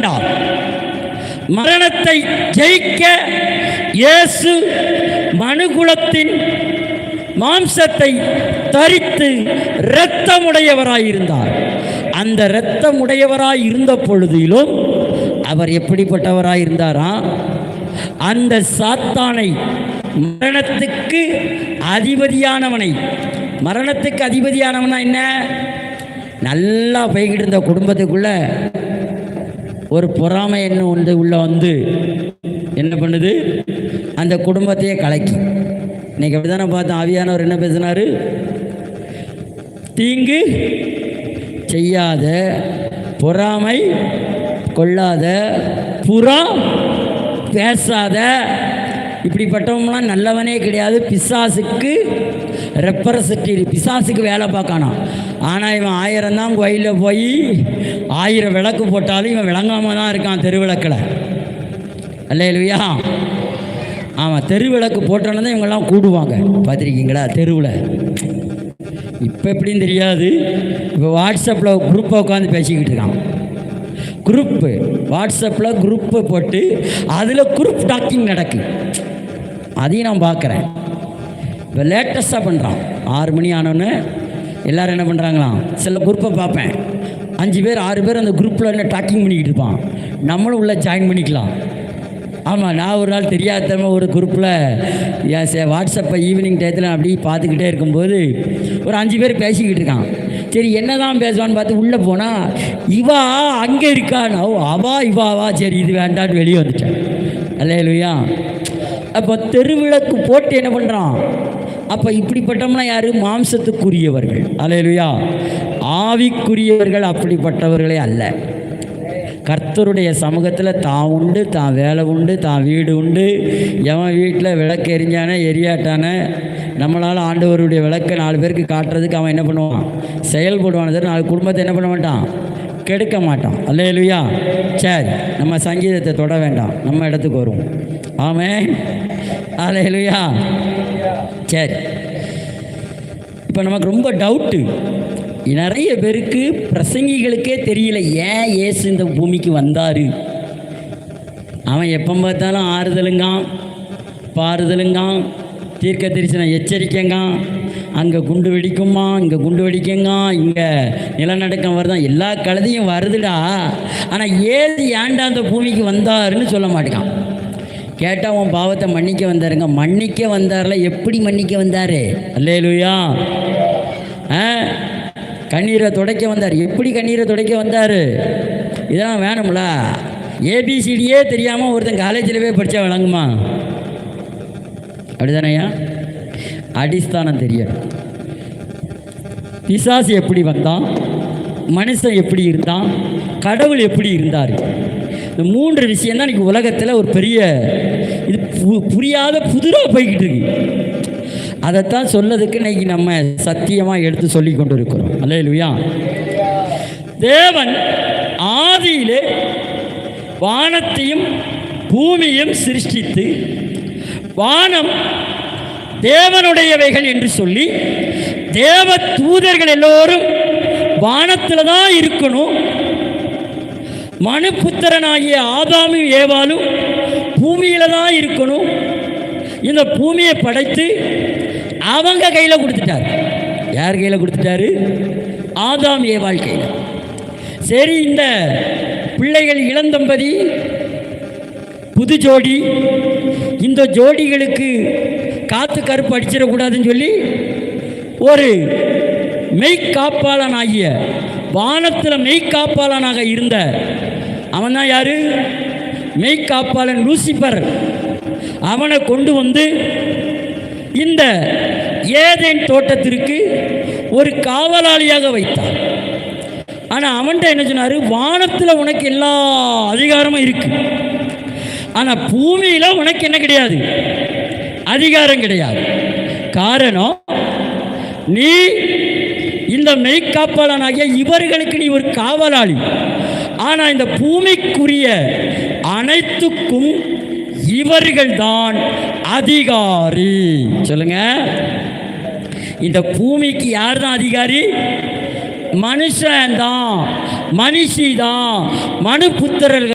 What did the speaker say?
கொண்டார். மரணத்தை ஜெயிக்க இயேசு மனுகுலத்தின் மாம்சத்தை தரித்து இரத்தமுடையவராயிருந்தார். அந்த இரத்தமுடையவராய் இருந்த பொழுதிலும் அவர் எப்படிப்பட்டவராயிருந்தாரா? அந்த சாத்தானை, மரணத்துக்கு அதிபதியானவனை, மரணத்துக்கு அதிபதியானவனா என்ன? நல்லா போய்கிட்டு இருந்த குடும்பத்துக்குள்ள ஒரு பொறாமை என்ன ஒன்று உள்ள வந்து என்ன பண்ணுது? அந்த குடும்பத்தையே கலக்கி. இன்னைக்கு அப்படிதானே பார்த்தோம். ஆவியானவர் என்ன பேசினாரு? தீங்கு செய்யாத, பொறாமை கொள்ளாத, புறா பேசாத, இப்படிப்பட்டவங்களாம் நல்லவனே கிடையாது. பிசாசுக்கு ரெப்ரசன்டேட்டிவ், பிசாசுக்கு வேலை பார்க்கானா. ஆனால் இவன் 1000 தான் கோயிலில் போய் 1000 விளக்கு போட்டாலும் இவன் விளங்காமல் தான் இருக்கான் தெருவிளக்கில். அல்லேலூயா. ஆமாம், தெருவிளக்கு போட்டோன்னு தான் இவங்கெல்லாம் கூடுவாங்க. பார்த்துருக்கீங்களா தெருவில்? இப்போ எப்படின்னு தெரியாது. இப்போ வாட்ஸ்அப்பில் குரூப்பை உட்காந்து பேசிக்கிட்டு இருக்கான். குரூப்பு, வாட்ஸ்அப்பில் குரூப்பை போட்டு அதில் குரூப் டாக்கிங் நடக்கு. அதையும் நான் பார்க்குறேன். இப்போ லேட்டஸ்ட்டாக பண்ணுறான். 6 மணி ஆனோன்னு எல்லோரும் என்ன பண்ணுறாங்களாம்? சில குரூப்பை பார்ப்பேன், 5 பேர் 6 பேர் அந்த குரூப்பில் என்ன டாக்கிங் பண்ணிக்கிட்டு இருப்பான். நம்மளும் உள்ளே ஜாயின் பண்ணிக்கலாம். ஆமாம், நான் ஒரு நாள் தெரியாதவங்க ஒரு குரூப்பில் வாட்ஸ்அப்பை ஈவினிங் டயத்தில் அப்படி பார்த்துக்கிட்டே இருக்கும்போது ஒரு 5 பேர் பேசிக்கிட்டு இருக்கான். சரி என்ன தான் பேசுவான்னு பார்த்து உள்ளே போனால் இவா அங்கே இருக்கான், அவா இவாவா, சரி இது வேண்டான்னு வெளியே வந்துட்டேன். அல்லேலூயா. அப்போ தெருவிளக்கு போட்டு என்ன பண்ணுறான்? அப்போ இப்படிப்பட்டோம்னா யார்? மாம்சத்துக்குரியவர்கள். அல்லேலூயா. ஆவிக்குரியவர்கள் அப்படிப்பட்டவர்களே அல்ல. கர்த்தருடைய சமூகத்தில் தான் உண்டு, தான் வேலை உண்டு, தான் வீடு உண்டு. எவன் வீட்டில் விளக்கு எரிஞ்சானே எரியாட்டானே, நம்மளால் ஆண்டவருடைய விளக்கை 4 பேருக்கு காட்டுறதுக்கு அவன் என்ன பண்ணுவான்? செயல்படுவான். 4 குடும்பத்தை என்ன பண்ண மாட்டான்? கெடுக்க மாட்டான். அல்லேலூயா. சரி, நம்ம சங்கீதத்தை தொட வேண்டாம், நம்ம இடத்துக்கு வருவோம். ஆமென். அல்லேலூயா. சரி, இப்போ நமக்கு ரொம்ப டவுட்டு. நிறைய பேருக்கு, பிரசங்கிகளுக்கே தெரியல ஏன் இயேசு இந்த பூமிக்கு வந்தார். அவன் எப்போ பார்த்தாலும் ஆறுதலுங்கான், பாறுதலுங்கான், தீர்க்க தரிசனம் எச்சரிக்கைங்கான், அங்கே குண்டு வெடிக்குமா, இங்கே குண்டு வெடிக்குங்க, இங்கே நிலநடுக்கம் வருதான், எல்லா கழுதையும் வருதுடா. ஆனால் ஏன்டா அந்த பூமிக்கு வந்தாருன்னு சொல்ல மாட்டேங்கான். கேட்டால் உன் பாவத்தை மன்னிக்க வந்தாருங்க. மன்னிக்க வந்தார்ல, எப்படி மன்னிக்க வந்தார்? அல்லேலூயா. கண்ணீரை துடைக்க வந்தார். எப்படி கண்ணீரை துடைக்க வந்தார்? இதெல்லாம் வேணும்ல. ஏபிசிடியே தெரியாமல் ஒருத்தன் காலேஜில் போய் படித்தா விளங்குமா? அப்படிதானையா? அடிஸ்தானம் தெரியும். பிசாசு எப்படி வந்தான், மனுஷன் எப்படி இருந்தான், கடவுள் எப்படி இருந்தார், இந்த 3 விஷயந்தான் இன்றைக்கி உலகத்தில் ஒரு பெரிய இது புரியாத புதிராக போய்கிட்டு இருக்கு. அதைத்தான் சொல்லதுக்கு இன்றைக்கி நம்ம சத்தியமாக எடுத்து சொல்லி கொண்டு இருக்கிறோம். அல்லேலூயா. தேவன் ஆதியிலே வானத்தையும் பூமியும் சிருஷ்டித்து, வானம் தேவனுடையவைகள் என்று சொல்லி, தேவ தூதர்கள் எல்லோரும் வானத்தில் தான் இருக்கணும், மனுபுத்திரனாகிய ஆதாமும் ஏவாளும் பூமியில் தான் இருக்கணும், இந்த பூமியை படைத்து அவங்க கையில் கொடுத்துட்டார். யார் கையில் கொடுத்துட்டாரு? ஆதாம் ஏவாள் கையில். சரி, இந்த பிள்ளைகள் இளந்தம்பதி, புது ஜோடி, இந்த ஜோடிகளுக்கு காத்து கருப்பு அடிச்சிடக்கூடாதுன்னு சொல்லி ஒரு மெய்காப்பாளனாகிய, வானத்தில் மெய்காப்பாளனாக இருந்த அவன் தான் யாரு? மெய்காப்பாளன் லூசிபர். அவனை கொண்டு வந்து இந்த ஏதேன் தோட்டத்திற்கு ஒரு காவலாளியாக வைத்தார். ஆனால் அவன்கிட்ட என்ன சொன்னார்? வானத்தில் உனக்கு எல்லா அதிகாரமும் இருக்கு, ஆனால் பூமியில் உனக்கு என்ன கிடையாது? அதிகாரம் கிடையாது. காரணம், நீ இந்த மெய்காப்பாளனாகிய இவர்களுக்கு நீ ஒரு காவலாளி, ஆனால் இந்த பூமிக்குரிய அனைத்துக்கும் இவர்கள்தான் அதிகாரி. சொல்லுங்க, இந்த பூமிக்கு யார் தான் அதிகாரி? மனுஷன் தான், மனுஷி தான், மனுபுத்திரர்கள்